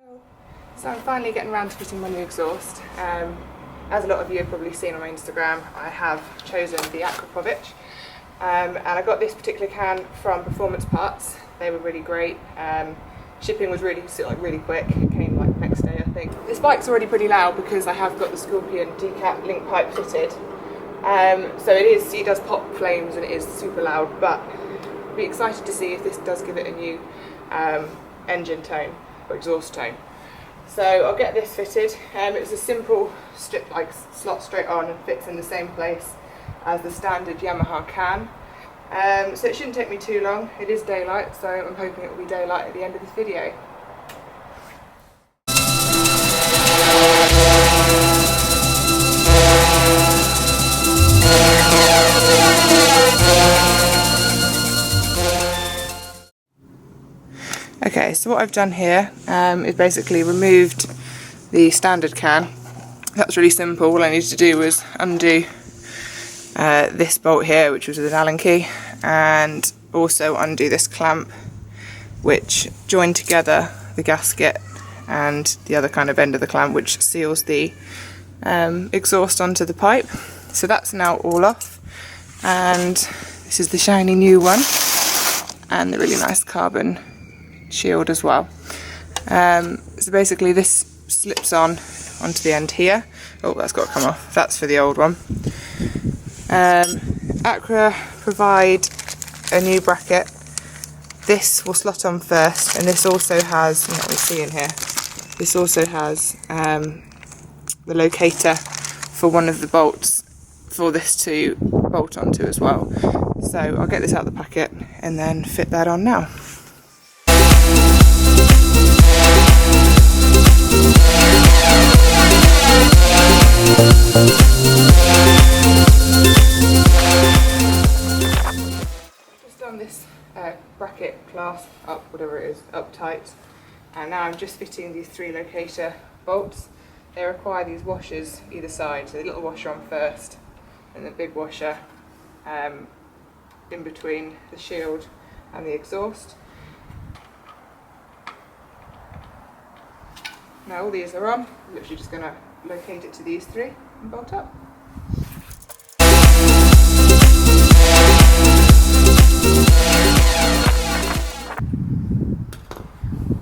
So I'm finally getting around to fitting my new exhaust. As a lot of you have probably seen on my Instagram, I have chosen the Akrapovic, and I got this particular can from Performance Parts. They were really great. Shipping was really quick. It came like next day, I think. This bike's already pretty loud because I have got the Scorpion Decat link pipe fitted. So it does pop flames and it is super loud, but I'll be excited to see if this does give it a new engine tone or exhaust tone. So I'll get this fitted. It's a simple strip, like slot straight on and fits in the same place as the standard Yamaha can. So it shouldn't take me too long. It is daylight, so I'm hoping it will be daylight at the end of this video. Okay, so what I've done here is basically removed the standard can. That's really simple. All I needed to do was undo this bolt here, which was with an Allen key, and also undo this clamp, which joined together the gasket and the other kind of end of the clamp, which seals the exhaust onto the pipe. So that's now all off, and this is the shiny new one, and the really nice carbon shield as well. So basically this slips onto the end here. Oh, that's got to come off. That's for the old one. Acra provide a new bracket. This will slot on first, and this also has, let me see in here, this also has the locator for one of the bolts for this to bolt onto as well. So I'll get this out of the packet and then fit that on now. Just done this bracket clasp up, whatever it is, up tight, and now I'm just fitting these 3 locator bolts. They require these washers either side, so the little washer on first and the big washer in between the shield and the exhaust. Now all these are on, I'm literally just going to locate it to these 3 and bolt up.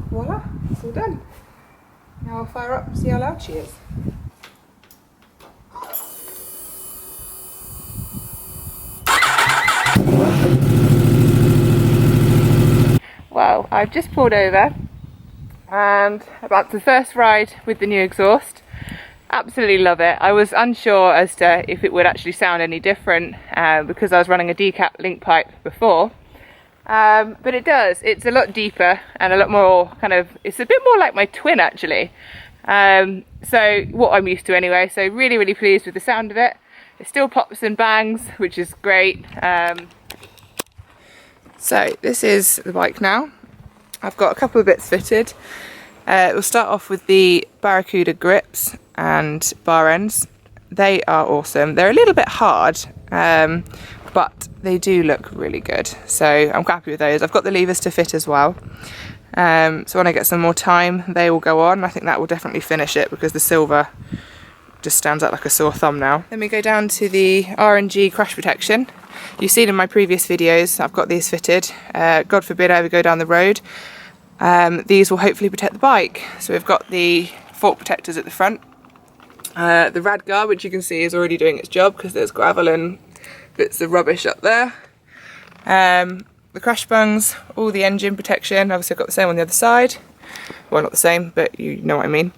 Voila, it's all done. Now I'll fire up and see how loud she is. Well, I've just pulled over and about the first ride with the new exhaust. Absolutely love it. I was unsure as to if it would actually sound any different because I was running a Decat link pipe before, but it does. It's a lot deeper and a lot more it's a bit more like my twin actually, so what I'm used to anyway. So really pleased with the sound of it. It still pops and bangs, which is great. So this is the bike now. I've got a couple of bits fitted. We'll start off with the Barracuda Grips and bar ends. They are awesome. They're a little bit hard, but they do look really good. So I'm happy with those. I've got the levers to fit as well. So when I get some more time, they will go on. I think that will definitely finish it because the silver just stands out like a sore thumb now. Then we go down to the R&G crash protection. You've seen in my previous videos, I've got these fitted. God forbid I ever go down the road. These will hopefully protect the bike. So we've got the fork protectors at the front. The rad guard, which you can see is already doing its job because there's gravel and bits of rubbish up there. The crash bungs, all the engine protection. Obviously I've got the same on the other side. Well, not the same, but you know what I mean.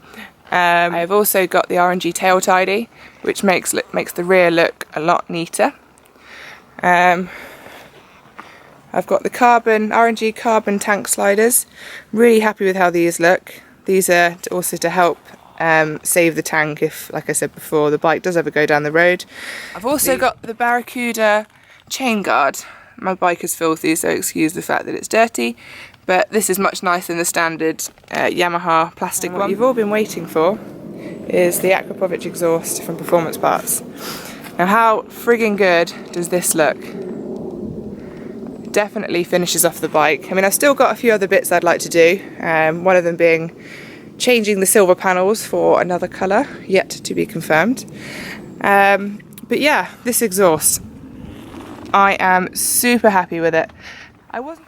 I've also got the R&G tail tidy, which makes the rear look a lot neater. I've got the R&G carbon tank sliders. Really happy with how these look. These are also to help save the tank if, like I said before, the bike does ever go down the road. I've also got the Barracuda chain guard. My bike is filthy, so excuse the fact that it's dirty, but this is much nicer than the standard Yamaha plastic one. What you've all been waiting for is the Akrapovic Exhaust from Performance Parts. Now how friggin' good does this look? Definitely finishes off the bike. I mean, I've still got a few other bits I'd like to do, one of them being changing the silver panels for another colour, yet to be confirmed. But yeah, this exhaust, I am super happy with it. I wasn't